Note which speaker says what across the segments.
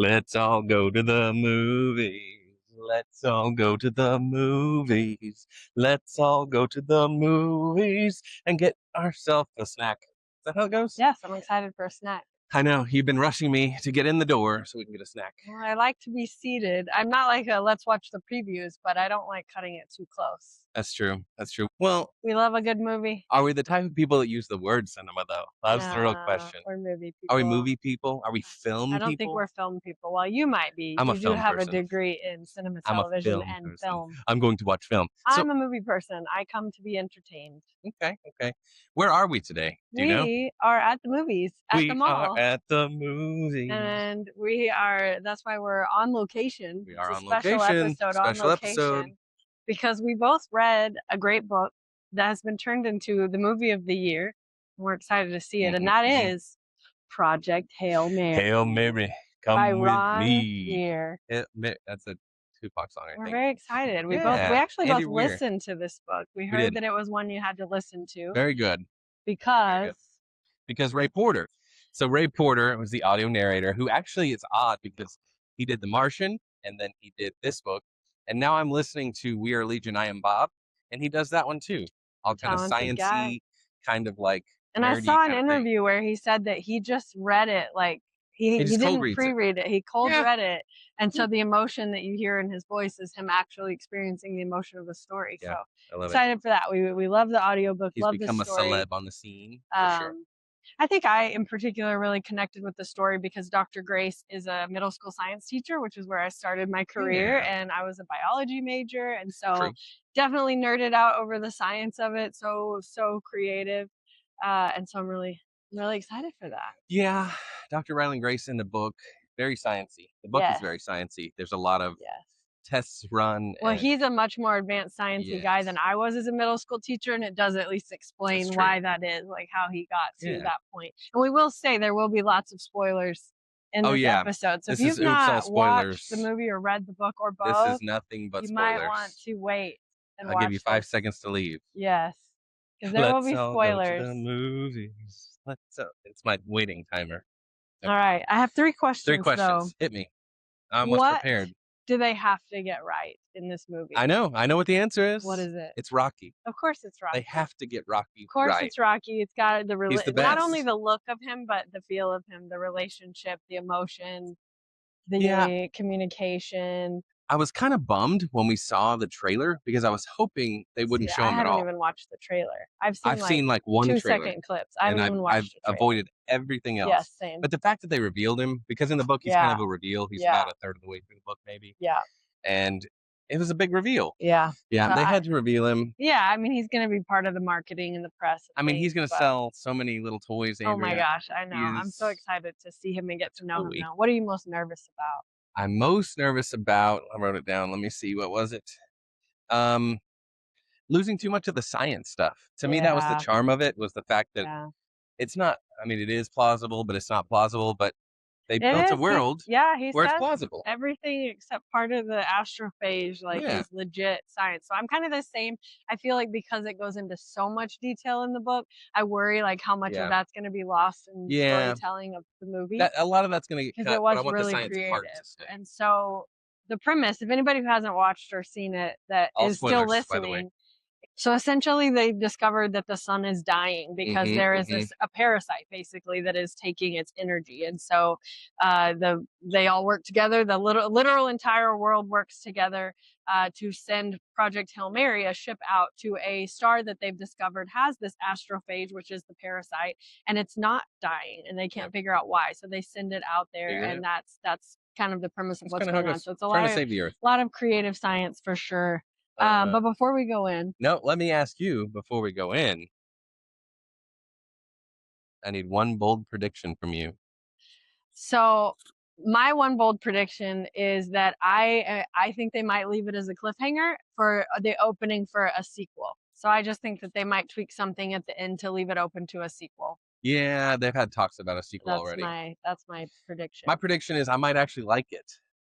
Speaker 1: Let's all go to the movies. Let's all go to the movies. Let's all go to the movies and get ourselves a snack. Is that how it goes?
Speaker 2: Yes, I'm excited for a snack.
Speaker 1: I know. You've been rushing me to get in the door so we can get a snack.
Speaker 2: Well, I like to be seated. I'm not like a let's watch the previews, but I don't like cutting it too close.
Speaker 1: That's true. That's true. Well,
Speaker 2: We love a good movie.
Speaker 1: are we the type of people that use the word cinema, though? That's the real question.
Speaker 2: We're movie
Speaker 1: Are we
Speaker 2: people.
Speaker 1: movie people? Are we film
Speaker 2: I don't think
Speaker 1: people?
Speaker 2: we're film people. Well, you might be.
Speaker 1: I'm a
Speaker 2: You do
Speaker 1: film
Speaker 2: have
Speaker 1: person.
Speaker 2: a degree in cinema,
Speaker 1: I'm a
Speaker 2: television,
Speaker 1: film
Speaker 2: and
Speaker 1: person.
Speaker 2: film.
Speaker 1: I'm going to watch film.
Speaker 2: I'm a movie person. I come to be entertained.
Speaker 1: Okay, okay. Where are we today? Do you know?
Speaker 2: We are at the movies, at the mall.
Speaker 1: We are at the movies.
Speaker 2: And that's why we're on location.
Speaker 1: We are
Speaker 2: it's
Speaker 1: on
Speaker 2: a special
Speaker 1: location.
Speaker 2: episode
Speaker 1: Special
Speaker 2: on
Speaker 1: episode.
Speaker 2: location. Because we both read a great book that has been turned into the movie of the year. We're excited to see it. And that is Project Hail Mary.
Speaker 1: Hail Mary, come
Speaker 2: by
Speaker 1: with
Speaker 2: Ron
Speaker 1: me. That's a Tupac song, I
Speaker 2: We're
Speaker 1: think.
Speaker 2: very excited. We
Speaker 1: Yeah,
Speaker 2: actually
Speaker 1: Andy
Speaker 2: both
Speaker 1: Weir.
Speaker 2: listened to this book. We
Speaker 1: We
Speaker 2: heard
Speaker 1: did.
Speaker 2: that it was one you had to listen to.
Speaker 1: Very good.
Speaker 2: Because
Speaker 1: Ray Porter. So Ray Porter was the audio narrator who actually, it's odd because he did The Martian and then he did this book. And now I'm listening to We Are Legion, I Am Bob. And he does that one too. All kind of
Speaker 2: Talented guy.
Speaker 1: science-y, kind of like
Speaker 2: And I
Speaker 1: nerdy
Speaker 2: saw an
Speaker 1: kind of thing.
Speaker 2: interview where he said that he just read it like he
Speaker 1: just cold
Speaker 2: didn't
Speaker 1: reads it.
Speaker 2: pre-read it. He cold
Speaker 1: Yeah.
Speaker 2: read it. And so the emotion that you hear in his voice is him actually experiencing the emotion of the story.
Speaker 1: Yeah,
Speaker 2: so
Speaker 1: I love it.
Speaker 2: excited for that. We love the audiobook,
Speaker 1: He's
Speaker 2: love the
Speaker 1: become
Speaker 2: story.
Speaker 1: a celeb on the scene, for sure.
Speaker 2: I think I, in particular, really connected with the story because Dr. Grace is a middle school science teacher, which is where I started my career, and I was a biology major, and so definitely nerded out over the science of it. So creative, and so I'm really excited for that.
Speaker 1: Yeah, Dr. Ryan Grace in the book, very sciencey. The book is very sciencey. There's a lot of tests run.
Speaker 2: Well, he's a much more advanced sciencey guy than I was as a middle school teacher, and it does at least explain why that is, like how he got to that point. And we will say there will be lots of spoilers in this episode. So if you've not watched the movie or read the book or both,
Speaker 1: this is nothing but
Speaker 2: you
Speaker 1: spoilers.
Speaker 2: might want to wait and
Speaker 1: I'll give you 5 seconds to leave.
Speaker 2: Yes, because there will be spoilers.
Speaker 1: Go to the movies. It's my waiting timer.
Speaker 2: Okay. All right, I have 3 questions.
Speaker 1: 3 questions.
Speaker 2: Though.
Speaker 1: Hit me. I'm much prepared.
Speaker 2: Do they have to get right in this movie?
Speaker 1: I know what the answer is.
Speaker 2: What is it?
Speaker 1: It's Rocky.
Speaker 2: Of course it's Rocky.
Speaker 1: They have to get Rocky.
Speaker 2: Of course it's Rocky. It's got not only the look of him, but the feel of him, the relationship, the emotion, the communication.
Speaker 1: I was kind of bummed when we saw the trailer because I was hoping they wouldn't show him at all.
Speaker 2: I haven't even watched the trailer. I've
Speaker 1: seen like one
Speaker 2: 2-second clips. I haven't even watched
Speaker 1: I've avoided everything else.
Speaker 2: Yes, same.
Speaker 1: But the fact that they revealed him, because in the book he's kind of a reveal. He's about a third of the way through the book, maybe.
Speaker 2: Yeah.
Speaker 1: And it was a big reveal.
Speaker 2: Yeah.
Speaker 1: Yeah, they had to reveal him.
Speaker 2: Yeah, I mean, he's going to be part of the marketing and the press.
Speaker 1: I mean, he's going to sell so many little toys. Andrea.
Speaker 2: Oh my gosh, I know. I'm so excited to see him and get to know him now. What are you most nervous about?
Speaker 1: I'm most nervous about, I wrote it down. Let me see. What was it? Losing too much of the science stuff. To me, that was the charm of it, was the fact that it's not, I mean, it is plausible, but it's not plausible. But they built a world where it's plausible.
Speaker 2: Everything except part of the astrophage is legit science. So I'm kind of the same. I feel like because it goes into so much detail in the book, I worry like how much of that's going to be lost in storytelling of the movie.
Speaker 1: A lot of that's going to get cut,
Speaker 2: because it was
Speaker 1: but I want
Speaker 2: really
Speaker 1: the science
Speaker 2: creative.
Speaker 1: part to stay.
Speaker 2: And so the premise, if anybody who hasn't watched or seen it that is still listening. So essentially they discovered that the sun is dying because there is a parasite basically that is taking its energy. And so they all work together. The literal entire world works together to send Project Hail Mary, a ship out to a star that they've discovered has this astrophage, which is the parasite, and it's not dying and they can't figure out why. So they send it out there and that's kind of the premise of what's going on. So it's a lot of creative science for sure. But before we go in...
Speaker 1: No, let me ask you before we go in. I need one bold prediction from you.
Speaker 2: So my one bold prediction is that I think they might leave it as a cliffhanger for the opening for a sequel. So I just think that they might tweak something at the end to leave it open to a sequel.
Speaker 1: Yeah, they've had talks about a sequel already.
Speaker 2: That's my prediction.
Speaker 1: My prediction is I might actually like it.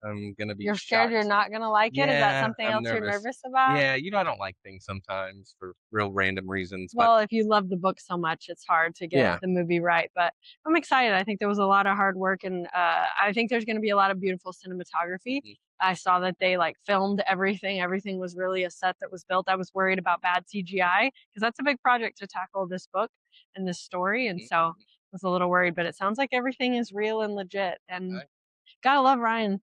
Speaker 1: I'm gonna be
Speaker 2: You're scared you're
Speaker 1: shocked.
Speaker 2: not gonna like it? Is that
Speaker 1: Yeah,
Speaker 2: something
Speaker 1: I'm
Speaker 2: else you're
Speaker 1: nervous.
Speaker 2: nervous about?
Speaker 1: Yeah, I don't like things sometimes for real random reasons, but
Speaker 2: Well, if you love the book so much, it's hard to get
Speaker 1: yeah.
Speaker 2: the movie right, but I'm excited. I think there was a lot of hard work, and I think there's gonna be a lot of beautiful cinematography.
Speaker 1: Mhm.
Speaker 2: I saw that they, like, filmed everything. Everything was really a set that was built. I was worried about bad CGI because that's a big project to tackle this book and this story, and
Speaker 1: Mhm.
Speaker 2: so I was a little worried, but it sounds like everything is real and legit, and
Speaker 1: Okay.
Speaker 2: gotta love Ryan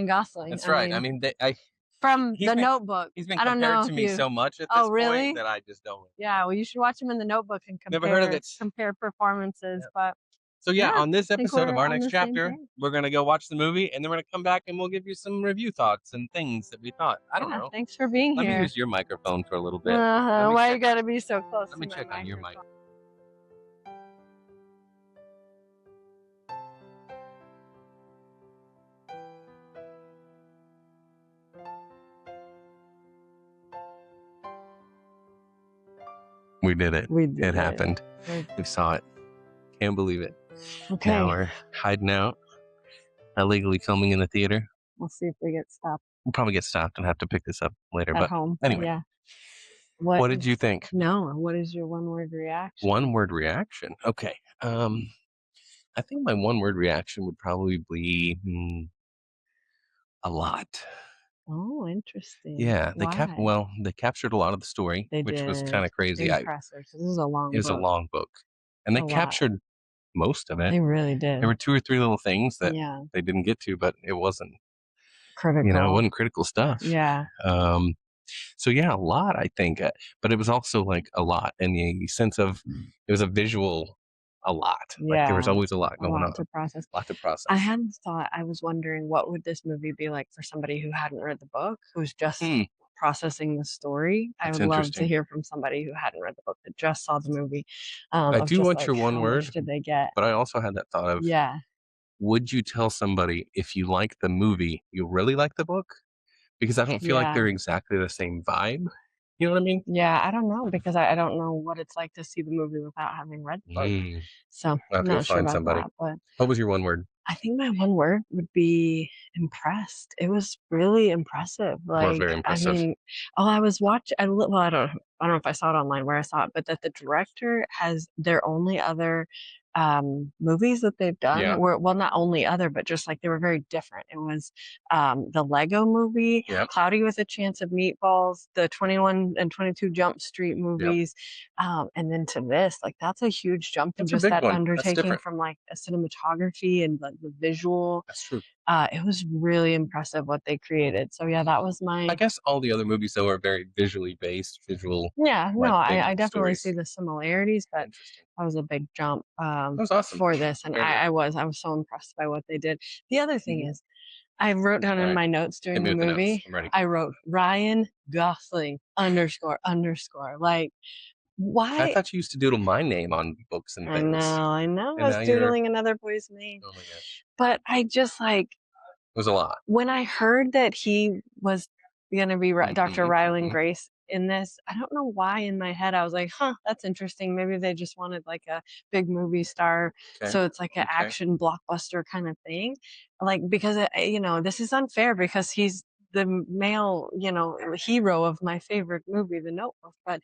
Speaker 2: Gosling.
Speaker 1: That's
Speaker 2: I
Speaker 1: right. I
Speaker 2: mean,
Speaker 1: mean,
Speaker 2: from
Speaker 1: he's
Speaker 2: The
Speaker 1: been
Speaker 2: Notebook.
Speaker 1: he's been
Speaker 2: I don't
Speaker 1: compared
Speaker 2: know
Speaker 1: to
Speaker 2: if
Speaker 1: me
Speaker 2: you
Speaker 1: so much at
Speaker 2: Oh,
Speaker 1: this point
Speaker 2: really?
Speaker 1: that I just don't.
Speaker 2: Yeah, well, you should watch him in The Notebook and
Speaker 1: Never heard of
Speaker 2: compare
Speaker 1: it.
Speaker 2: compare performances, but
Speaker 1: So yeah,
Speaker 2: yeah,
Speaker 1: on this
Speaker 2: I think
Speaker 1: episode of
Speaker 2: we're
Speaker 1: our
Speaker 2: on
Speaker 1: next
Speaker 2: the same
Speaker 1: chapter,
Speaker 2: page.
Speaker 1: we're gonna go watch the movie, and then we're gonna come back and we'll give you some review thoughts and things that we thought. I don't
Speaker 2: Yeah,
Speaker 1: know.
Speaker 2: thanks for being
Speaker 1: Let me
Speaker 2: here.
Speaker 1: use your microphone for a little bit. Let me
Speaker 2: Why you
Speaker 1: check.
Speaker 2: gotta be so close
Speaker 1: Let
Speaker 2: to
Speaker 1: me
Speaker 2: my
Speaker 1: check on your mic.
Speaker 2: microphone?
Speaker 1: We did it.
Speaker 2: We did
Speaker 1: It happened. We saw it. Can't believe it.
Speaker 2: Okay.
Speaker 1: Now we're hiding out, illegally filming in the theater.
Speaker 2: We'll see if we get stopped
Speaker 1: We'll probably get stopped and have to pick this up later.
Speaker 2: at
Speaker 1: But
Speaker 2: home.
Speaker 1: anyway,
Speaker 2: Yeah.
Speaker 1: what did you think?
Speaker 2: No, what is your one-word reaction?
Speaker 1: One word reaction. Okay. I think my one word reaction would probably be a lot.
Speaker 2: Oh, interesting.
Speaker 1: Yeah,
Speaker 2: Why?
Speaker 1: they captured a lot of the story,
Speaker 2: They
Speaker 1: which was
Speaker 2: did.
Speaker 1: kind of crazy.
Speaker 2: Impressive. This is a long
Speaker 1: It was a
Speaker 2: book.
Speaker 1: long book, and they
Speaker 2: A lot.
Speaker 1: captured most of it.
Speaker 2: They really did.
Speaker 1: There were 2 or 3 little things that
Speaker 2: Yeah.
Speaker 1: they didn't get to, but it wasn't,
Speaker 2: Critical.
Speaker 1: it wasn't critical stuff.
Speaker 2: Yeah.
Speaker 1: So yeah, a lot, I think, but it was also like a lot in the sense of it was a visual, a lot. Like there was
Speaker 2: Yeah.
Speaker 1: always a lot
Speaker 2: A
Speaker 1: going
Speaker 2: lot
Speaker 1: on,
Speaker 2: to process.
Speaker 1: a lot to process.
Speaker 2: I hadn't thought. I was wondering what would this movie be like for somebody who hadn't read the book, who's just processing the story. I
Speaker 1: That's
Speaker 2: would love to
Speaker 1: interesting.
Speaker 2: hear from somebody who hadn't read the book that just saw the movie.
Speaker 1: I
Speaker 2: Of
Speaker 1: do
Speaker 2: just
Speaker 1: want
Speaker 2: like
Speaker 1: your one
Speaker 2: how
Speaker 1: word,
Speaker 2: much did they get?
Speaker 1: but I also had that thought of,
Speaker 2: Yeah.
Speaker 1: would you tell somebody if you like the movie, you really like the book? Because I don't feel like
Speaker 2: Yeah.
Speaker 1: they're exactly the same vibe. You know what I mean?
Speaker 2: Yeah, I don't know because I don't know what it's like to see the movie without having read the book. So
Speaker 1: I'll have
Speaker 2: I'm
Speaker 1: to go
Speaker 2: not sure
Speaker 1: find
Speaker 2: about
Speaker 1: somebody.
Speaker 2: that, but
Speaker 1: What was your one word?
Speaker 2: I think my one word would be impressed. It was really impressive.
Speaker 1: It was
Speaker 2: Like,
Speaker 1: very
Speaker 2: I
Speaker 1: impressive.
Speaker 2: mean, I was watching. Well, I don't know if I saw it online where I saw it, but that the director has their only other movies that they've done
Speaker 1: Yeah.
Speaker 2: were, well, not only other, but just like they were very different. It was the Lego movie,
Speaker 1: Yep.
Speaker 2: Cloudy with a Chance of Meatballs, the 21 and 22 Jump Street movies, and then to this, like that's a huge jump in
Speaker 1: That's a
Speaker 2: just
Speaker 1: big
Speaker 2: that
Speaker 1: one. That's
Speaker 2: undertaking
Speaker 1: different.
Speaker 2: from like a cinematography and like the visual.
Speaker 1: That's true.
Speaker 2: It was really impressive what they created. So yeah, that was
Speaker 1: I
Speaker 2: my.
Speaker 1: guess all the other movies though are very visually based, visual,
Speaker 2: Yeah, no,
Speaker 1: like big
Speaker 2: I definitely
Speaker 1: stories.
Speaker 2: see the similarities, but
Speaker 1: Interesting.
Speaker 2: that was a big jump
Speaker 1: That was awesome.
Speaker 2: for this, and
Speaker 1: Very good.
Speaker 2: I was so impressed by what they did. The other thing is, I wrote down
Speaker 1: All
Speaker 2: in
Speaker 1: right.
Speaker 2: my notes
Speaker 1: Hit
Speaker 2: during
Speaker 1: me
Speaker 2: the
Speaker 1: with the notes.
Speaker 2: movie,
Speaker 1: I'm ready.
Speaker 2: I wrote Ryan Gosling underscore underscore. Like,
Speaker 1: I
Speaker 2: why?
Speaker 1: thought you used to doodle my name on books and
Speaker 2: I
Speaker 1: things.
Speaker 2: know. I
Speaker 1: And
Speaker 2: was
Speaker 1: now you're.
Speaker 2: doodling another boy's name,
Speaker 1: Oh my gosh.
Speaker 2: but I just like
Speaker 1: It was a lot.
Speaker 2: when I heard that he was gonna be Dr. Rylan Grace in this, I don't know why in my head I was like, "Huh, that's interesting. Maybe they just wanted like a big movie star,
Speaker 1: Okay.
Speaker 2: so it's like an action blockbuster kind of thing." Like because this is unfair because he's the male, hero of my favorite movie, The Notebook. But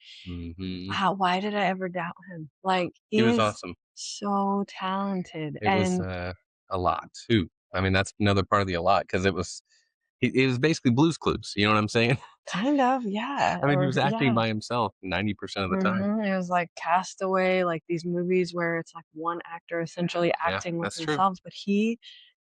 Speaker 2: why did I ever doubt him? Like
Speaker 1: He was
Speaker 2: he's
Speaker 1: awesome.
Speaker 2: so talented,
Speaker 1: It was a lot too. I mean, that's another part of the a lot because it was basically Blue's Clues. You know what I'm saying?
Speaker 2: kind of, yeah.
Speaker 1: I mean, he
Speaker 2: Or
Speaker 1: was acting
Speaker 2: yeah.
Speaker 1: by himself 90% of the time.
Speaker 2: It was like Castaway, like these movies where it's like one actor essentially
Speaker 1: Yeah,
Speaker 2: acting with
Speaker 1: that's true.
Speaker 2: themselves, but he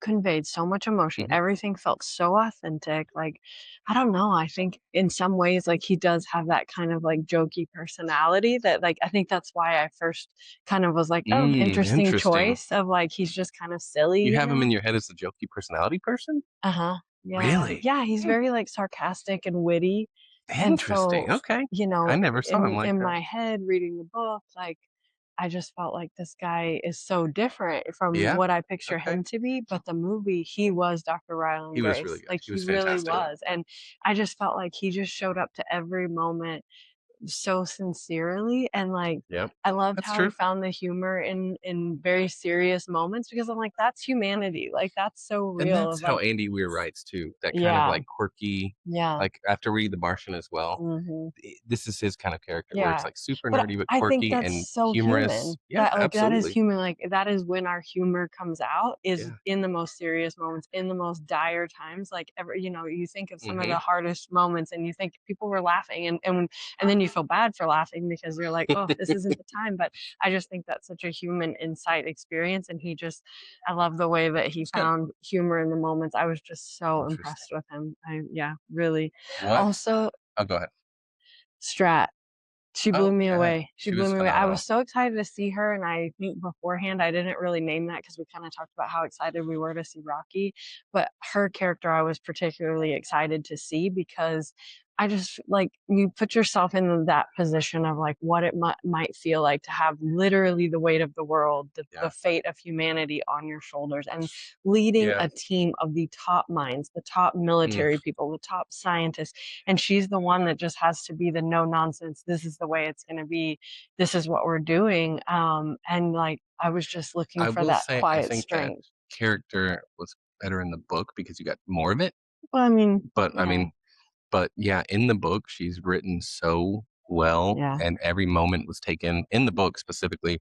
Speaker 2: conveyed so much emotion. Everything felt so authentic. Like, I don't know. I think in some ways, like he does have that kind of like jokey personality that like I think that's why I first kind of was like, oh, interesting choice of like he's just kind of silly.
Speaker 1: You have him in your head as a jokey personality person?
Speaker 2: Uh-huh. Yeah.
Speaker 1: Really?
Speaker 2: Yeah, he's very like sarcastic and witty. And
Speaker 1: Interesting.
Speaker 2: so,
Speaker 1: Okay. I never saw him like
Speaker 2: in
Speaker 1: that.
Speaker 2: my head reading the book, like I just felt like this guy is so different from
Speaker 1: Yeah.
Speaker 2: what I picture
Speaker 1: Okay.
Speaker 2: him to be. But the movie, he was Dr. Rylan
Speaker 1: He was
Speaker 2: Grace.
Speaker 1: really good.
Speaker 2: Like
Speaker 1: He
Speaker 2: he
Speaker 1: was
Speaker 2: really
Speaker 1: fantastic.
Speaker 2: was. And I just felt like he just showed up to every moment so sincerely, and, like,
Speaker 1: Yep,
Speaker 2: I loved
Speaker 1: that's
Speaker 2: how he
Speaker 1: true.
Speaker 2: found the humor in very serious moments because I'm like, "That's humanity." Like, that's so
Speaker 1: And
Speaker 2: real
Speaker 1: that's
Speaker 2: of,
Speaker 1: how
Speaker 2: like
Speaker 1: Andy Weir writes too, that kind of,
Speaker 2: yeah,
Speaker 1: like, quirky,
Speaker 2: yeah,
Speaker 1: like, after Read the Martian as well,
Speaker 2: mhm.
Speaker 1: this is his kind of character where it's,
Speaker 2: Yeah,
Speaker 1: like, super
Speaker 2: but
Speaker 1: nerdy, but
Speaker 2: I think
Speaker 1: quirky
Speaker 2: that's
Speaker 1: and
Speaker 2: so
Speaker 1: humorous.
Speaker 2: human.
Speaker 1: Yeah,
Speaker 2: That, like, that is
Speaker 1: absolutely.
Speaker 2: human, like, that is when our humor comes out, is
Speaker 1: Yeah.
Speaker 2: in the most serious moments, in the most dire times, like, you think of some of
Speaker 1: Mhm.
Speaker 2: the hardest moments and you think people were laughing and then you feel bad for laughing because you're like, "Oh, this isn't the time," but I just think that's such a human insight experience, and I love the way that he
Speaker 1: It's good.
Speaker 2: found humor in the moments. I was just so
Speaker 1: Interesting.
Speaker 2: impressed with him. Yeah, really.
Speaker 1: What
Speaker 2: Also,
Speaker 1: Oh, go ahead.
Speaker 2: Strat. She blew
Speaker 1: Oh,
Speaker 2: me
Speaker 1: yeah.
Speaker 2: away. She
Speaker 1: She
Speaker 2: blew
Speaker 1: was
Speaker 2: me away. I was
Speaker 1: phenomenal.
Speaker 2: so excited to see her, and I think beforehand I didn't really name that because we kinda talked about how excited we were to see Rocky, but her character I was particularly excited to see because I just like, you put yourself in that position of, like, what it might feel like to have literally the weight of the world, the
Speaker 1: Yeah.
Speaker 2: fate of humanity on your shoulders, and leading
Speaker 1: Yeah.
Speaker 2: a team of the top minds, the top
Speaker 1: Mm.
Speaker 2: military people, the top scientists, and she's the one that just has to be the no nonsense, this is the way it's going to be, this is what we're doing, and like I was just looking
Speaker 1: I
Speaker 2: for
Speaker 1: will
Speaker 2: that
Speaker 1: say I
Speaker 2: quiet
Speaker 1: think that
Speaker 2: strength.
Speaker 1: character was better in the book because you got more of it,
Speaker 2: Well, I mean,
Speaker 1: but, I
Speaker 2: yeah,
Speaker 1: mean but, yeah, in the book, she's written so well,
Speaker 2: yeah,
Speaker 1: and every moment was taken in the book specifically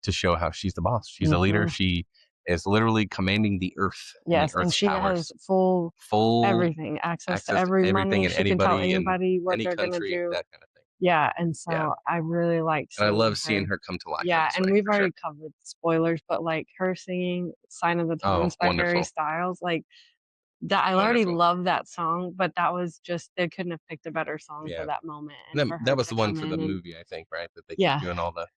Speaker 1: to show how she's the boss. She's a leader.
Speaker 2: hmm,
Speaker 1: She is literally commanding the earth and the
Speaker 2: yes, and
Speaker 1: earth's
Speaker 2: she has
Speaker 1: powers.
Speaker 2: full
Speaker 1: Full
Speaker 2: everything, access to
Speaker 1: access to
Speaker 2: every
Speaker 1: everything
Speaker 2: money.
Speaker 1: and
Speaker 2: She can tell
Speaker 1: anybody in
Speaker 2: anybody what
Speaker 1: any
Speaker 2: they're gonna
Speaker 1: country,
Speaker 2: do.
Speaker 1: that kinda thing.
Speaker 2: Yeah, and
Speaker 1: Yeah,
Speaker 2: so I really liked
Speaker 1: and I
Speaker 2: seeing
Speaker 1: love seeing
Speaker 2: her.
Speaker 1: her come to life in
Speaker 2: Yeah,
Speaker 1: this
Speaker 2: and
Speaker 1: way,
Speaker 2: we've
Speaker 1: for sure.
Speaker 2: already covered spoilers, but like her singing "Sign of the
Speaker 1: Oh,
Speaker 2: Times" by Harry
Speaker 1: wonderful,
Speaker 2: Styles, like that I already
Speaker 1: wonderful.
Speaker 2: love that song, but that was just they couldn't have picked a better song for
Speaker 1: Yeah.
Speaker 2: that moment and
Speaker 1: That
Speaker 2: for
Speaker 1: that
Speaker 2: her
Speaker 1: was
Speaker 2: to
Speaker 1: the one
Speaker 2: come
Speaker 1: for the
Speaker 2: in and
Speaker 1: movie, I think, right? That they keep
Speaker 2: yeah,
Speaker 1: doing all the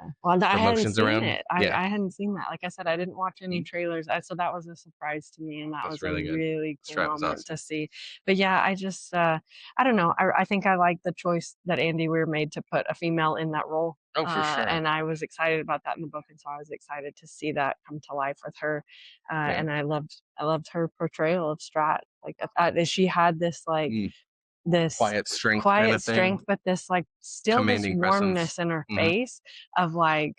Speaker 2: yeah. Well, I hadn't
Speaker 1: promotions
Speaker 2: seen
Speaker 1: around?
Speaker 2: it.
Speaker 1: Yeah.
Speaker 2: I hadn't seen that. Like I said, I didn't watch any
Speaker 1: Mhm.
Speaker 2: trailers, so that was a surprise to me, and that
Speaker 1: That's
Speaker 2: was a
Speaker 1: really good.
Speaker 2: really cool
Speaker 1: Strat was
Speaker 2: moment
Speaker 1: awesome.
Speaker 2: to see. But yeah, I don't know. I think I like the choice that Andy Weir made to put a female in that role.
Speaker 1: Oh, for sure.
Speaker 2: And I was excited about that in the book, and so I was excited to see that come to life with her.
Speaker 1: Yeah.
Speaker 2: And I loved her portrayal of Strat. Like she had this like
Speaker 1: Mm.
Speaker 2: this
Speaker 1: Quiet strength kinda
Speaker 2: quiet
Speaker 1: thing.
Speaker 2: strength, but this like still this
Speaker 1: Commanding presence.
Speaker 2: warmness in her
Speaker 1: Mhm.
Speaker 2: face of like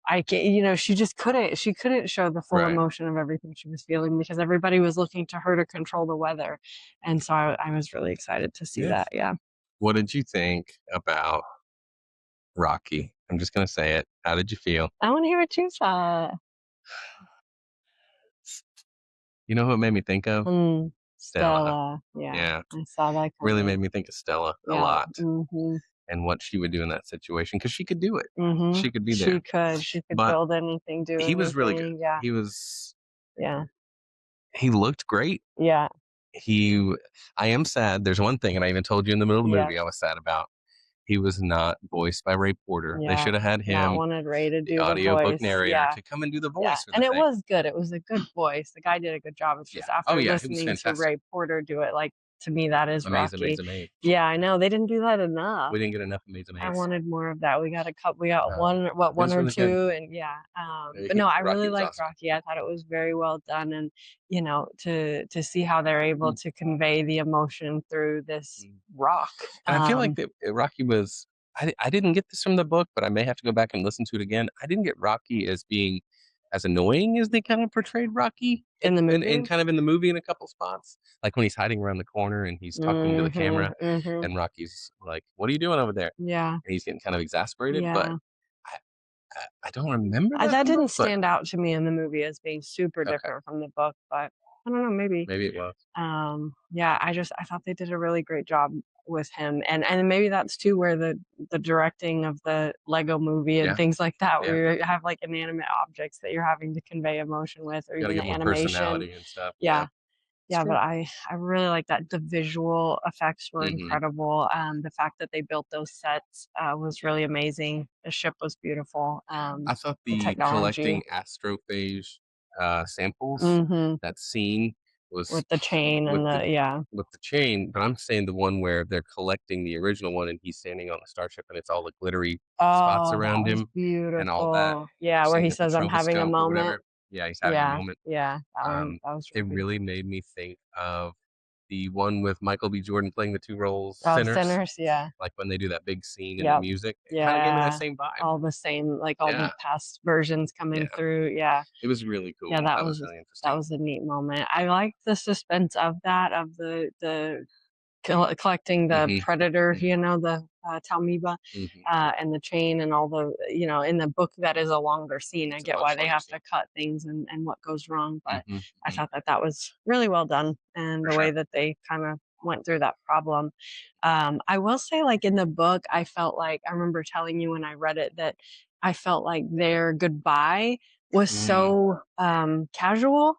Speaker 2: I can she couldn't show the full
Speaker 1: Right.
Speaker 2: emotion of everything she was feeling because everybody was looking to her to control the weather. And so I was really excited to see
Speaker 1: Yeah.
Speaker 2: that. Yeah.
Speaker 1: What did you think about Rocky? I'm just gonna say it. How did you feel?
Speaker 2: I want to hear what you thought.
Speaker 1: You know who it made me think of?
Speaker 2: Mm,
Speaker 1: Stella.
Speaker 2: Stella. Yeah.
Speaker 1: Yeah.
Speaker 2: I saw that
Speaker 1: Really made
Speaker 2: coming.
Speaker 1: me think of Stella a
Speaker 2: Yeah.
Speaker 1: lot
Speaker 2: Mhm.
Speaker 1: and what she would do in that situation because she could do it.
Speaker 2: Mhm.
Speaker 1: She could be
Speaker 2: She
Speaker 1: there.
Speaker 2: could. She could
Speaker 1: But
Speaker 2: build anything, do
Speaker 1: he was really good.
Speaker 2: anything. Yeah. Yeah.
Speaker 1: He looked great.
Speaker 2: Yeah.
Speaker 1: He I am sad. There's one thing, and I even told you in the middle of the
Speaker 2: Yeah.
Speaker 1: movie I was sad about. He was not voiced by Ray Porter. They
Speaker 2: Yeah.
Speaker 1: should have had
Speaker 2: Not
Speaker 1: him,
Speaker 2: wanted Ray to
Speaker 1: the
Speaker 2: do the
Speaker 1: audiobook
Speaker 2: voice.
Speaker 1: narrator,
Speaker 2: Yeah.
Speaker 1: to come and do the
Speaker 2: Yeah,
Speaker 1: voice for the
Speaker 2: and it
Speaker 1: thing.
Speaker 2: was good. It was a good voice. The guy did a good job. It's
Speaker 1: Yeah.
Speaker 2: just
Speaker 1: Oh,
Speaker 2: after
Speaker 1: yeah, he was
Speaker 2: listening to
Speaker 1: fantastic.
Speaker 2: Ray Porter do it, like, to me, that is
Speaker 1: Amaze,
Speaker 2: Rocky.
Speaker 1: amaze, amaze.
Speaker 2: Yeah, I know, they didn't do that enough.
Speaker 1: We didn't get enough Amaze,
Speaker 2: I
Speaker 1: amaze.
Speaker 2: wanted more of that. We got
Speaker 1: No. It
Speaker 2: one
Speaker 1: was
Speaker 2: or
Speaker 1: really good.
Speaker 2: 2, and yeah, but no, I
Speaker 1: Rocky
Speaker 2: really
Speaker 1: was
Speaker 2: liked
Speaker 1: awesome.
Speaker 2: Rocky. I thought it was very well done, and, to see how they're able
Speaker 1: Mm,
Speaker 2: to convey the emotion through this
Speaker 1: mm.
Speaker 2: rock.
Speaker 1: And I feel like that Rocky was I didn't get this from the book, but I may have to go back and listen to it again. I didn't get Rocky as being as annoying as they kind of portrayed Rocky
Speaker 2: In the
Speaker 1: in
Speaker 2: movie?
Speaker 1: kind of in the movie in a couple spots. Like when he's hiding around the corner and he's talking to the camera
Speaker 2: Mhm, mhm.
Speaker 1: and Rocky's like, "What are you doing over there?"
Speaker 2: Yeah,
Speaker 1: And he's getting kind of exasperated, but
Speaker 2: yeah.
Speaker 1: I I don't remember that
Speaker 2: That
Speaker 1: from the book,
Speaker 2: didn't
Speaker 1: but
Speaker 2: stand out to me in the movie as being super
Speaker 1: okay,
Speaker 2: different from the book, but I don't know, maybe.
Speaker 1: maybe it was.
Speaker 2: Yeah, I thought they did a really great job with him, and maybe that's too where the directing of the Lego movie and
Speaker 1: Yeah,
Speaker 2: things like that,
Speaker 1: yeah.
Speaker 2: where you have like inanimate objects that you're having to convey emotion with, or
Speaker 1: Gotta
Speaker 2: even
Speaker 1: give
Speaker 2: the
Speaker 1: more
Speaker 2: animation.
Speaker 1: personality and stuff. Yeah,
Speaker 2: Yeah,
Speaker 1: it's
Speaker 2: yeah, but
Speaker 1: true.
Speaker 2: I really like that. The visual effects were
Speaker 1: Mhm.
Speaker 2: incredible. The fact that they built those sets was really amazing. The ship was beautiful.
Speaker 1: I thought
Speaker 2: The
Speaker 1: the
Speaker 2: technology.
Speaker 1: collecting astrophage, samples,
Speaker 2: Mhm.
Speaker 1: that scene was
Speaker 2: With the chain
Speaker 1: with
Speaker 2: and
Speaker 1: the
Speaker 2: the yeah.
Speaker 1: with the chain, but I'm saying the one where they're collecting the original one and he's standing on the starship and it's all the glittery spots
Speaker 2: Oh, that
Speaker 1: around
Speaker 2: was
Speaker 1: him and all that.
Speaker 2: beautiful. Yeah, where
Speaker 1: Seeing
Speaker 2: he
Speaker 1: it the
Speaker 2: says, "I'm having a
Speaker 1: stroboscope or
Speaker 2: moment."
Speaker 1: whatever. Yeah, he's having a
Speaker 2: Yeah,
Speaker 1: moment.
Speaker 2: yeah, that
Speaker 1: Um,
Speaker 2: was
Speaker 1: it
Speaker 2: really
Speaker 1: really made me think of the one with Michael B. Jordan playing the two roles,
Speaker 2: Oh,
Speaker 1: Sinners.
Speaker 2: Sinners, yeah.
Speaker 1: Like when they do that big scene in the music, it kind of gave me that same vibe.
Speaker 2: All the same, like all the past versions coming through. Yeah.
Speaker 1: It was really cool.
Speaker 2: Yeah,
Speaker 1: that was really interesting.
Speaker 2: That was a neat moment. I liked the suspense of that, of the collecting the predator, you know, the Talmiba, and the chain and all the, you know, in the book that is a longer scene. I get why they have to cut things and what goes wrong, but I thought that was really well done, and the way that they kind of went through that problem. I will say, like in the book, I felt like, I remember telling you when I read it that I felt like their goodbye was so casual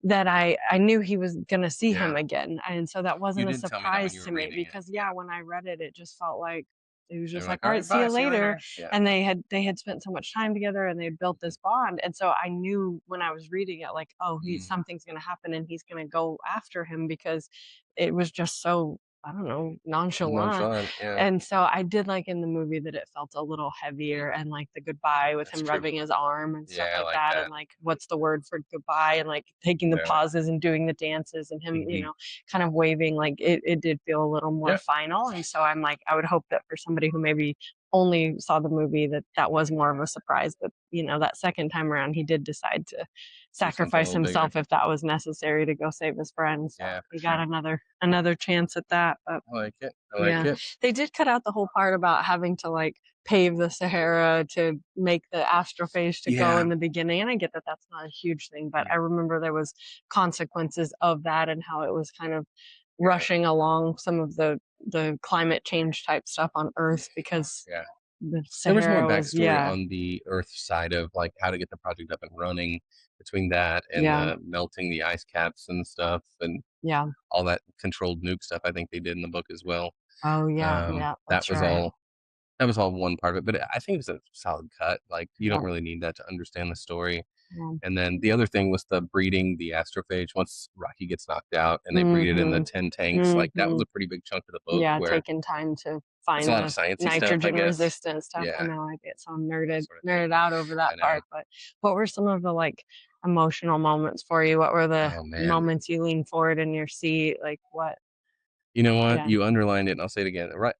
Speaker 2: that I knew he was going to see him again. And so that wasn't a surprise to me because when I read it, it just felt like it was just like, all right, see you later. And they had spent so much time together and they had built this bond. And so I knew when I was reading it, like, oh, something's going to happen and he's going to go after him, because it was just so, I don't know, nonchalant. And so I did like in the movie that it felt a little heavier, and like the goodbye with him rubbing his arm and stuff like that. And like, what's the word for goodbye, and like taking the pauses and doing the dances and him, you know, kind of waving, like it did feel a little more final. And so I'm like, I would hope that for somebody who maybe only saw the movie, that was more of a surprise, but you know, that second time around he did decide to sacrifice himself if that was necessary to go save his friends. So he got another chance at that. But
Speaker 1: I like it. I like it.
Speaker 2: They did cut out the whole part about having to like pave the Sahara to make the astrophage to go in the beginning, and I get that that's not a huge thing, but I remember there was consequences of that and how it was kind of rushing along some of the climate change type stuff on Earth, because the Sahara
Speaker 1: there was more backstory on the Earth side of like how to get the project up and running, between that and the melting the ice caps and stuff, and all that controlled nuke stuff. I think they did in the book as well.
Speaker 2: Oh that
Speaker 1: was all one part of it, but I think it was a solid cut. Like, you don't really need that to understand the story. And then the other thing was the breeding the astrophage. Once Rocky gets knocked out and they breed it in the 10 tanks, like that was a pretty big chunk of the book.
Speaker 2: Yeah, taking time to find the nitrogen resistant stuff.
Speaker 1: Yeah.
Speaker 2: I know I get so nerded out over that part. But what were some of the like emotional moments for you? What were the moments you leaned forward in your seat? Like what?
Speaker 1: You know what? You underlined it, and I'll say it again. Right,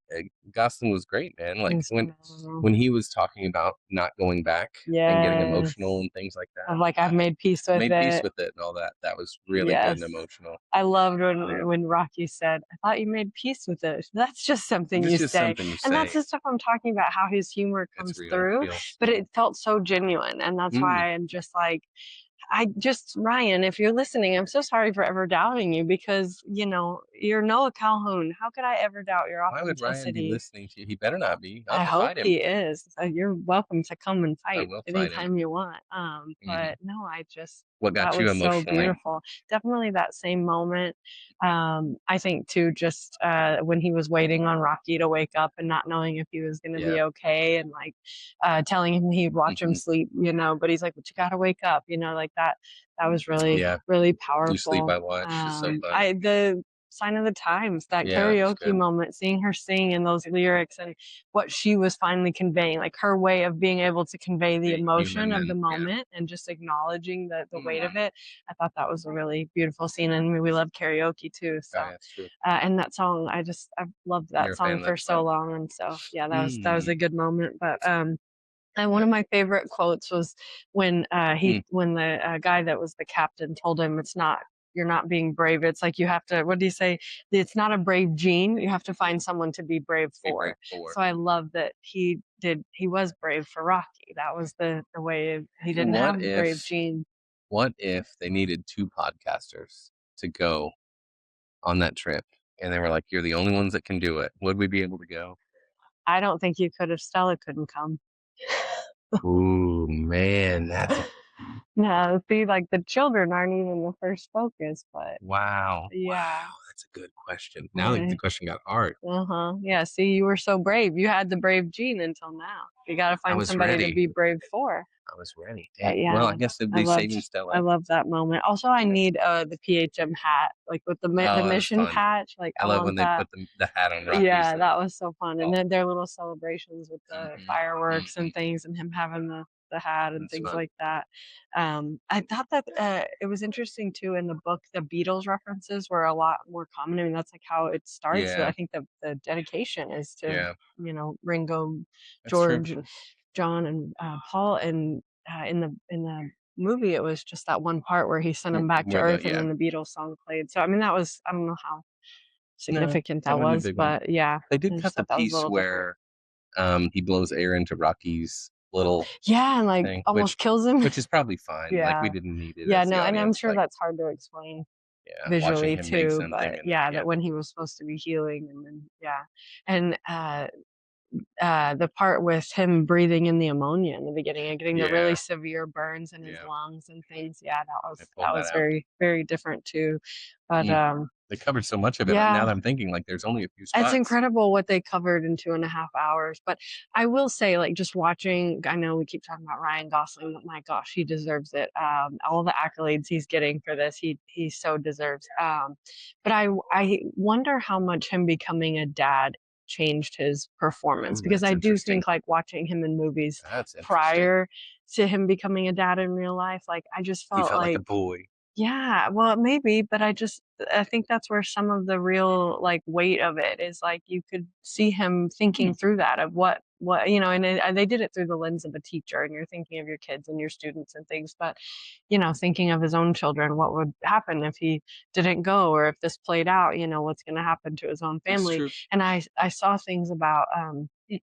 Speaker 1: Gosling was great, man. Like when he was talking about not going back and getting emotional and things like that.
Speaker 2: Of like, I've made peace with it
Speaker 1: and all that. That was really good and emotional.
Speaker 2: I loved when Rocky said, "I thought you made peace with it." That's just something you say, and that's the stuff I'm talking about. How his humor comes through, but it felt so genuine, and that's why I'm just like, Ryan, if you're listening, I'm so sorry for ever doubting you, because, you know, you're Noah Calhoun. How could I ever doubt your authenticity?
Speaker 1: Why would Ryan be listening to you? He better not be.
Speaker 2: I hope he is. You're welcome to come and fight anytime you want. But no,
Speaker 1: what got you emotionally?
Speaker 2: So beautiful. Definitely that same moment. I think too, just when he was waiting on Rocky to wake up and not knowing if he was going to be okay, and like telling him he'd watch him sleep, you know, but he's like, but you got to wake up, you know, like that. That was really, really powerful.
Speaker 1: Do Sleep I Watch is so fun.
Speaker 2: The Sign of the Times, that karaoke moment, seeing her sing and those lyrics and what she was finally conveying, like her way of being able to convey the emotion of the moment and just acknowledging the weight of it. I thought that was a really beautiful scene, and we love karaoke too. So, and that song, I've loved that song for so long, and so that was a good moment. But and one of my favorite quotes was when when the guy that was the captain told him, you're not being brave. It's like, you have to, what do you say? It's not a brave gene. You have to find someone to be brave for. So I love that he was brave for Rocky. That was the way he didn't have the brave gene.
Speaker 1: What if they needed two podcasters to go on that trip and they were like, you're the only ones that can do it? Would we be able to go?
Speaker 2: I don't think you could if Stella couldn't come.
Speaker 1: Ooh, man, that's
Speaker 2: no, see, like the children aren't even the first focus, but
Speaker 1: wow, that's a good question. Now the question got hard.
Speaker 2: Yeah, see, you were so brave. You had the brave gene until now. You got to find somebody to be brave for.
Speaker 1: I was ready. Well, I guess they'd be saving Stella.
Speaker 2: I love that moment. Also, I need the PHM hat, like with the mission patch. Like
Speaker 1: I love when they put the hat on Rocky.
Speaker 2: Yeah, that was so fun. And then their little celebrations with the fireworks and things, and him having the hat and things like that. I thought that it was interesting too in the book. The Beatles references were a lot more common. I mean, that's like how it starts. I
Speaker 1: Yeah.
Speaker 2: think the dedication is to
Speaker 1: Yeah.
Speaker 2: Ringo,
Speaker 1: That's true.
Speaker 2: George, and John, and Paul. And in the movie, it was just that one part where he sent him back to
Speaker 1: Where the
Speaker 2: Earth, and then the Beatles song played. So I mean, that was, I don't know how
Speaker 1: No,
Speaker 2: significant
Speaker 1: that
Speaker 2: that
Speaker 1: wasn't a
Speaker 2: was,
Speaker 1: big one.
Speaker 2: but yeah,
Speaker 1: They
Speaker 2: I
Speaker 1: did
Speaker 2: just
Speaker 1: cut the
Speaker 2: thought that was a
Speaker 1: piece
Speaker 2: little different.
Speaker 1: where he blows air into Rocky's little
Speaker 2: Yeah, and like
Speaker 1: thing,
Speaker 2: almost kills him.
Speaker 1: which is probably fine. Like we
Speaker 2: Yeah.
Speaker 1: didn't need it
Speaker 2: Yeah,
Speaker 1: as the
Speaker 2: no, and I'm
Speaker 1: audience.
Speaker 2: sure
Speaker 1: Like,
Speaker 2: that's hard to explain
Speaker 1: yeah, watching
Speaker 2: visually
Speaker 1: him make
Speaker 2: too,
Speaker 1: something
Speaker 2: but
Speaker 1: and
Speaker 2: yeah,
Speaker 1: yeah,
Speaker 2: that when he was supposed to be healing, and then yeah. And the part with him breathing in the ammonia in the beginning and getting the really
Speaker 1: yeah,
Speaker 2: severe burns in his
Speaker 1: yeah.
Speaker 2: lungs and things. Yeah,
Speaker 1: They
Speaker 2: that
Speaker 1: pulled that
Speaker 2: was
Speaker 1: out.
Speaker 2: very, very different too. But
Speaker 1: Mm. They covered so much of it. Now
Speaker 2: yeah,
Speaker 1: that I'm thinking, like, there's only a few
Speaker 2: it's
Speaker 1: spots.
Speaker 2: incredible what they covered in 2.5 hours. But I will say, like, just watching, I know we keep talking about Ryan Gosling, but my gosh, he deserves it. All the accolades he's getting for this, he so deserves. But I wonder how much him becoming a dad changed his performance,
Speaker 1: Ooh,
Speaker 2: because
Speaker 1: that's
Speaker 2: I do
Speaker 1: interesting.
Speaker 2: think, like, watching him in movies
Speaker 1: That's interesting.
Speaker 2: prior to him becoming a dad in real life, like, I just
Speaker 1: He
Speaker 2: felt
Speaker 1: felt like a
Speaker 2: like,
Speaker 1: boy.
Speaker 2: yeah, well, maybe, but I think that's where some of the real, like, weight of it is, like, you could see him
Speaker 1: Hmm.
Speaker 2: thinking through that of what and they did it through the lens of a teacher, and you're thinking of your kids and your students and things, but, thinking of his own children, what would happen if he didn't go, or if this played out, what's gonna happen to his own
Speaker 1: That's
Speaker 2: family,
Speaker 1: true.
Speaker 2: and I saw things about,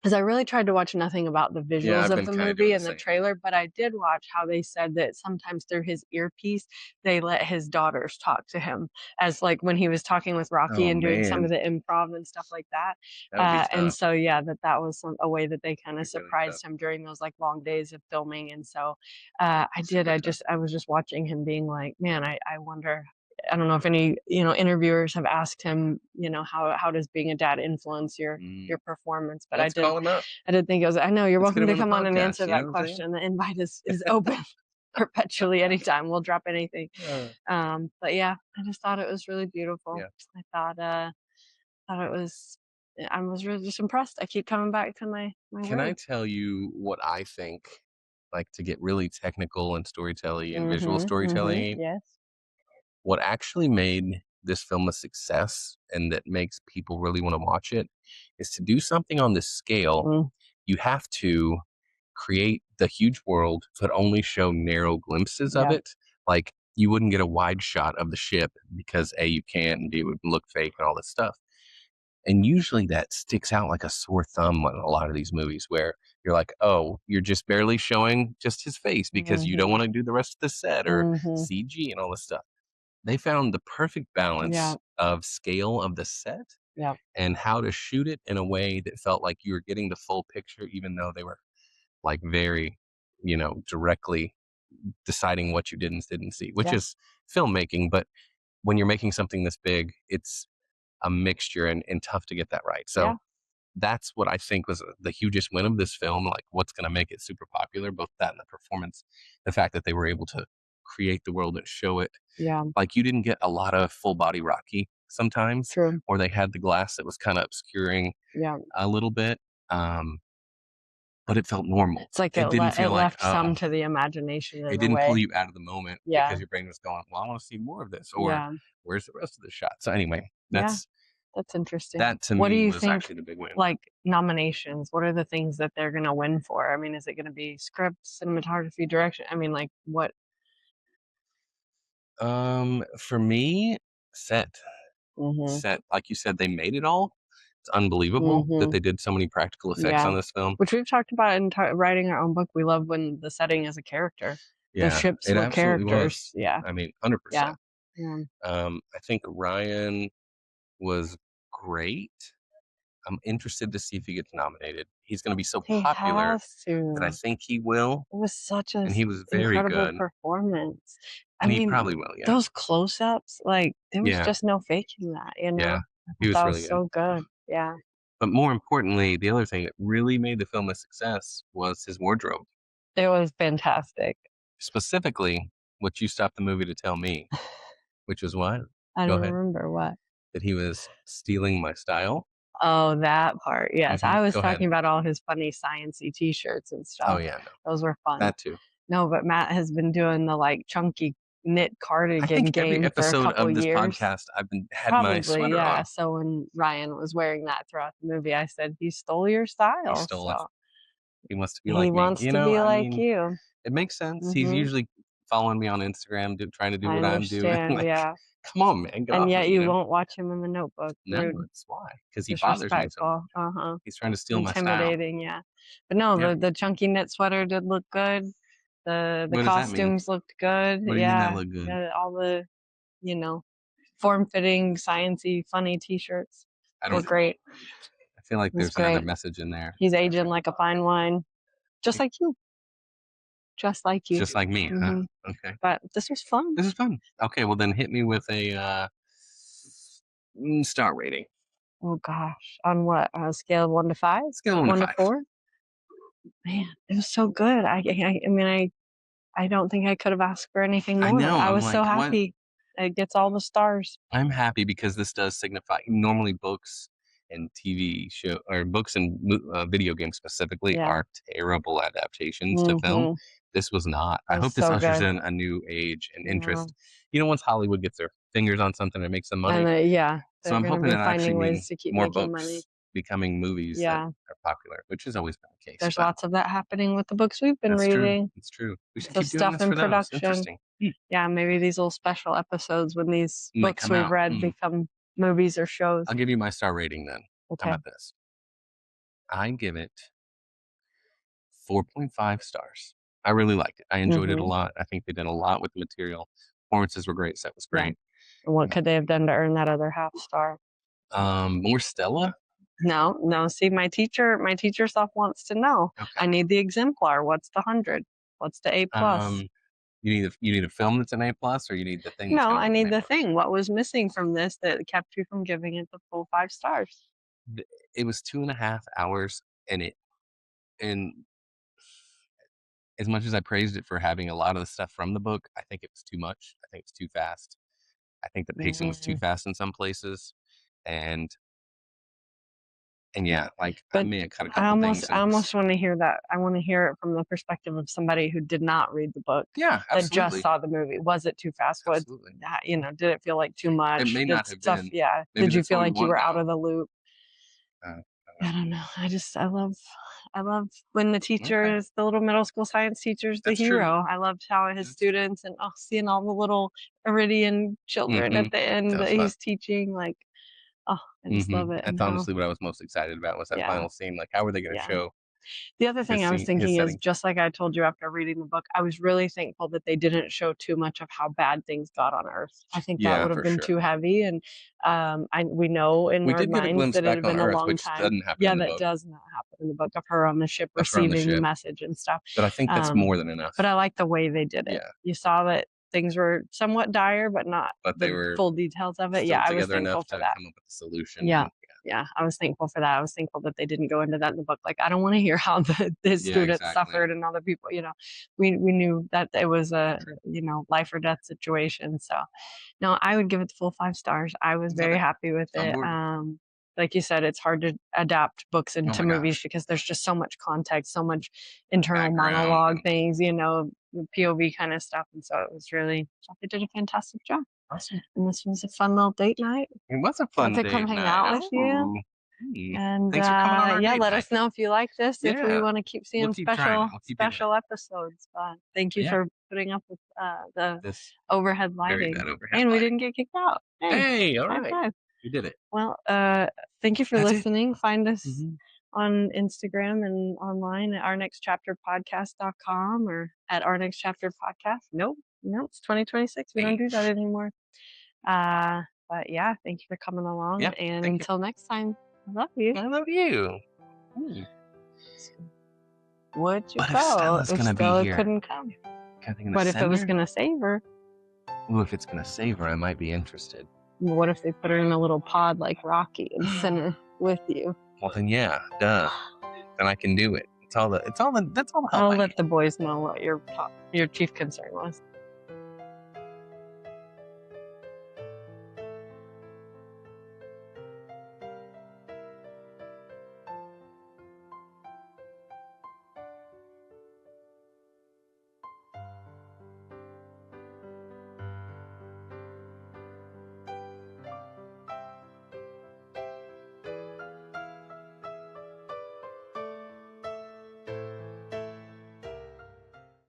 Speaker 2: 'cause I really tried to watch nothing about the
Speaker 1: Yeah,
Speaker 2: visuals
Speaker 1: I've
Speaker 2: of
Speaker 1: been
Speaker 2: the
Speaker 1: kind of doing
Speaker 2: movie
Speaker 1: the
Speaker 2: and the
Speaker 1: same.
Speaker 2: trailer, but I did watch how they said that sometimes through his earpiece, they let his daughters talk to him, as, like, when he was talking with Rocky
Speaker 1: Oh
Speaker 2: and doing some
Speaker 1: man,
Speaker 2: of the improv and stuff like that,
Speaker 1: that would be
Speaker 2: and
Speaker 1: tough.
Speaker 2: so, yeah, that was a way that they
Speaker 1: That'd
Speaker 2: kinda
Speaker 1: be really tough.
Speaker 2: surprised him during those, like, long days of filming, and so,
Speaker 1: Be super tough.
Speaker 2: I was just watching him being like, "Man, I wonder." I don't know if any, interviewers have asked him, how does being a dad influence your
Speaker 1: Mm,
Speaker 2: performance, but
Speaker 1: let's call him up.
Speaker 2: I did think it was, I know, you're
Speaker 1: Let's get
Speaker 2: welcome
Speaker 1: him
Speaker 2: to
Speaker 1: on the
Speaker 2: come on and
Speaker 1: podcast.
Speaker 2: answer
Speaker 1: You know
Speaker 2: that
Speaker 1: what I'm saying?
Speaker 2: question. The invite is open perpetually anytime. We'll drop anything.
Speaker 1: Uh,
Speaker 2: But yeah, I just thought it was really beautiful.
Speaker 1: yeah.
Speaker 2: I thought it was I was really just impressed. I keep coming back to my
Speaker 1: Can I
Speaker 2: word.
Speaker 1: tell you what I think? Like to get really technical and storytelling and visual
Speaker 2: Mhm. Mhm.
Speaker 1: storytelling,
Speaker 2: Yes.
Speaker 1: what actually made this film a success and that makes people really want to watch it is to do something on this scale.
Speaker 2: Mm,
Speaker 1: You have to create the huge world, but only show narrow glimpses of
Speaker 2: yeah.
Speaker 1: it. Like you wouldn't get a wide shot of the ship because A, you can't, and B, it would look fake and all this stuff. And usually that sticks out like a sore thumb on a lot of these movies where you're like, oh, you're just barely showing just his face because you don't
Speaker 2: Mhm.
Speaker 1: want to do the rest of the set or
Speaker 2: Mhm.
Speaker 1: CG and all this stuff. They found the perfect
Speaker 2: Yeah.
Speaker 1: balance of scale of the set
Speaker 2: Yeah.
Speaker 1: and how to shoot it in a way that felt like you were getting the full picture, even though they were like very, directly deciding what you did and didn't see, which
Speaker 2: Yeah.
Speaker 1: is filmmaking. But when you're making something this big, it's a mixture and tough to get that right. So
Speaker 2: Yeah.
Speaker 1: that's what I think was the hugest win of this film. Like, what's going to make it super popular? Both that and the performance, the fact that they were able to create the world and show it.
Speaker 2: Yeah.
Speaker 1: Like, you didn't get a lot of full body Rocky sometimes,
Speaker 2: True.
Speaker 1: or they had the glass that was kind of obscuring
Speaker 2: Yeah.
Speaker 1: a little bit. But it felt normal.
Speaker 2: It's like
Speaker 1: It didn't
Speaker 2: it
Speaker 1: feel like,
Speaker 2: left some to the imagination
Speaker 1: it
Speaker 2: in a
Speaker 1: didn't pull
Speaker 2: way.
Speaker 1: you out of the moment
Speaker 2: Yeah.
Speaker 1: because your brain was going, well, I want to see more of this, or
Speaker 2: Yeah.
Speaker 1: where's the rest of the shot? So anyway,
Speaker 2: Yeah. That's interesting.
Speaker 1: that to
Speaker 2: What do
Speaker 1: me
Speaker 2: you
Speaker 1: was
Speaker 2: think,
Speaker 1: actually the big win.
Speaker 2: like, nominations? What are the things that they're gonna win for? I mean, is it gonna be script, cinematography, direction? I mean, like, what?
Speaker 1: For me, set.
Speaker 2: Mhm.
Speaker 1: Set, like you said, they made it all. It's unbelievable that
Speaker 2: Mhm.
Speaker 1: they did so many practical effects
Speaker 2: Yeah.
Speaker 1: on this film.
Speaker 2: Which we've talked about in writing our own book. We love when the setting is a character. The
Speaker 1: Yeah,
Speaker 2: ships
Speaker 1: it
Speaker 2: were
Speaker 1: absolutely
Speaker 2: characters.
Speaker 1: was.
Speaker 2: Yeah.
Speaker 1: I mean,
Speaker 2: Yeah.
Speaker 1: 100%.
Speaker 2: Yeah.
Speaker 1: I think Ryan was great. I'm interested to see if he gets nominated. He's going to be so
Speaker 2: He
Speaker 1: popular
Speaker 2: has
Speaker 1: that I
Speaker 2: to.
Speaker 1: think he will,
Speaker 2: It was such a
Speaker 1: and he was very
Speaker 2: incredible
Speaker 1: good,
Speaker 2: performance. I
Speaker 1: and he
Speaker 2: mean,
Speaker 1: probably will. Yeah,
Speaker 2: those close-ups, like, there was
Speaker 1: yeah,
Speaker 2: just no faking that, you
Speaker 1: yeah.
Speaker 2: know? I
Speaker 1: He
Speaker 2: thought that
Speaker 1: was really
Speaker 2: was
Speaker 1: good.
Speaker 2: so good. Yeah.
Speaker 1: But more importantly, the other thing that really made the film a success was his wardrobe.
Speaker 2: It was fantastic.
Speaker 1: Specifically, what you stopped the movie to tell me, which was what?
Speaker 2: I
Speaker 1: Go
Speaker 2: don't
Speaker 1: ahead.
Speaker 2: remember what.
Speaker 1: That he was stealing my style.
Speaker 2: Oh, that part. Yes. I was
Speaker 1: Go
Speaker 2: talking
Speaker 1: ahead.
Speaker 2: about all his funny science-y t-shirts and stuff.
Speaker 1: Oh, yeah. No.
Speaker 2: Those were fun.
Speaker 1: That too.
Speaker 2: No, but Matt has been doing the like chunky knit
Speaker 1: I
Speaker 2: cardigan
Speaker 1: think every
Speaker 2: game for a
Speaker 1: episode
Speaker 2: couple
Speaker 1: of this
Speaker 2: years.
Speaker 1: podcast, I've had my
Speaker 2: Probably,
Speaker 1: sweater
Speaker 2: yeah.
Speaker 1: on.
Speaker 2: So when Ryan was wearing that throughout the movie, I said, he stole your style.
Speaker 1: He stole it.
Speaker 2: So
Speaker 1: He wants to be
Speaker 2: he
Speaker 1: like me.
Speaker 2: wants to be like you.
Speaker 1: It makes sense. He's usually following me on Instagram, trying to do what I'm doing.
Speaker 2: understand,
Speaker 1: Like,
Speaker 2: yeah.
Speaker 1: come on, man, get
Speaker 2: And
Speaker 1: off
Speaker 2: yet
Speaker 1: me,
Speaker 2: you won't watch him in The Notebook.
Speaker 1: No,
Speaker 2: Rude,
Speaker 1: that's why. Because he bothers me so much.
Speaker 2: disrespectful.
Speaker 1: He's trying to steal my style.
Speaker 2: Intimidating, yeah. But no,
Speaker 1: Yeah.
Speaker 2: the chunky knit sweater did look good. The
Speaker 1: What does that mean?
Speaker 2: costumes looked good.
Speaker 1: What do you mean that looked good?
Speaker 2: All the, form-fitting, science-y, funny t-shirts were great.
Speaker 1: I feel like there's another message in there.
Speaker 2: He's aging like a fine wine. Just like you. Just like you.
Speaker 1: Just like me, huh? Okay.
Speaker 2: But this was fun.
Speaker 1: This is fun. Okay, well then hit me with a star rating.
Speaker 2: Oh gosh. On what? On a scale of 1 to 5?
Speaker 1: Scale of 1 to
Speaker 2: 4? Man, it was so good. I mean, I don't think I could have asked for anything more.
Speaker 1: I know.
Speaker 2: I was so happy. It gets all the stars.
Speaker 1: I'm happy because this does signify normally books and TV show or books and video games specifically are terrible adaptations to film. This was not. I hope this ushers in a new age and interest. Once Hollywood gets their fingers on something and makes some money. So I'm hoping that actually means more books becoming movies that are popular, which has always been the case.
Speaker 2: There's lots of that happening with the books we've been reading.
Speaker 1: It's true. We should
Speaker 2: keep doing
Speaker 1: this
Speaker 2: in
Speaker 1: for
Speaker 2: production.
Speaker 1: Interesting.
Speaker 2: Yeah, maybe these little special episodes when these books we've read become movies or shows.
Speaker 1: I'll give you my star rating then.
Speaker 2: Okay.
Speaker 1: How about this? I give it 4.5 stars. I really liked it. I enjoyed it a lot. I think they did a lot with the material. Performances were great. Set was great.
Speaker 2: Yeah. And what could they have done to earn that other half star?
Speaker 1: More Stella?
Speaker 2: No. See, my teacher self wants to know. Okay. I need the exemplar. What's the 100? What's the A+?
Speaker 1: You need a film that's an A+, or you need the thing?
Speaker 2: No, I need the thing. What was missing from this that kept you from giving it the full 5 stars?
Speaker 1: It was 2.5 hours, and as much as I praised it for having a lot of the stuff from the book, I think it was too much. I think it's too fast. I think the pacing was too fast in some places, and yeah, like I may have cut a couple things. I almost
Speaker 2: want to hear that. I want to hear it from the perspective of somebody who did not read the book.
Speaker 1: Yeah, absolutely.
Speaker 2: That just saw the movie. Was it too fast?
Speaker 1: Absolutely.
Speaker 2: Did it feel like too much?
Speaker 1: It may not have been.
Speaker 2: Yeah. Did you feel like you were out of the loop? I don't know. I love when the teacher is the little middle school science teacher is the hero. I loved how his students and seeing all the little Iridian children at the end that he's teaching, like, I just love it.
Speaker 1: That's honestly what I was most excited about was that final scene. Like, how were they going to show?
Speaker 2: The other thing I was thinking is, just like I told you after reading the book, I was really thankful that they didn't show too much of how bad things got on Earth. I think that would have been too heavy, and we know in our minds that it had been a long time. That does not happen in the book, of her on the ship receiving the message and stuff.
Speaker 1: But I think that's more than enough.
Speaker 2: But I like the way they did it. Yeah. You saw that things were somewhat dire, but not they were full details of it. Yeah, I was thankful for that.
Speaker 1: Come up with a solution.
Speaker 2: Yeah, I was thankful for that. I was thankful that they didn't go into that in the book. Like, I don't want to hear how the students suffered and other people. We knew that it was a life or death situation. So, no, I would give it the full 5 stars. I was very happy with it. Like you said, it's hard to adapt books into movies because there's just so much context, so much internal monologue things, POV kind of stuff. And so it was really, they did a fantastic job.
Speaker 1: Awesome.
Speaker 2: And this was a fun little date night.
Speaker 1: It was a fun date night. To come hang out with you.
Speaker 2: And
Speaker 1: thanks for coming on our date
Speaker 2: let
Speaker 1: night.
Speaker 2: us know if you like this, if we want to keep seeing special episodes. Thank you for putting up with this overhead lighting. We didn't get kicked out.
Speaker 1: Hey, all right. You did it.
Speaker 2: Well, thank you for listening. Find us on Instagram and online at ournextchapterpodcast.com or at ournextchapterpodcast. Nope, it's 2026. We don't do that anymore. But yeah, thank you for coming along. And until next time, I love you.
Speaker 1: I love you.
Speaker 2: Would you
Speaker 1: go?
Speaker 2: If
Speaker 1: Stella's gonna be here.
Speaker 2: Couldn't come. But if it was going to save her?
Speaker 1: Ooh, if it's going to save her, I might be interested.
Speaker 2: What if they put her in a little pod like Rocky and send her with you?
Speaker 1: Well, then yeah, duh. Then I can do it. That's all the help.
Speaker 2: I'll let the boys know what your chief concern was.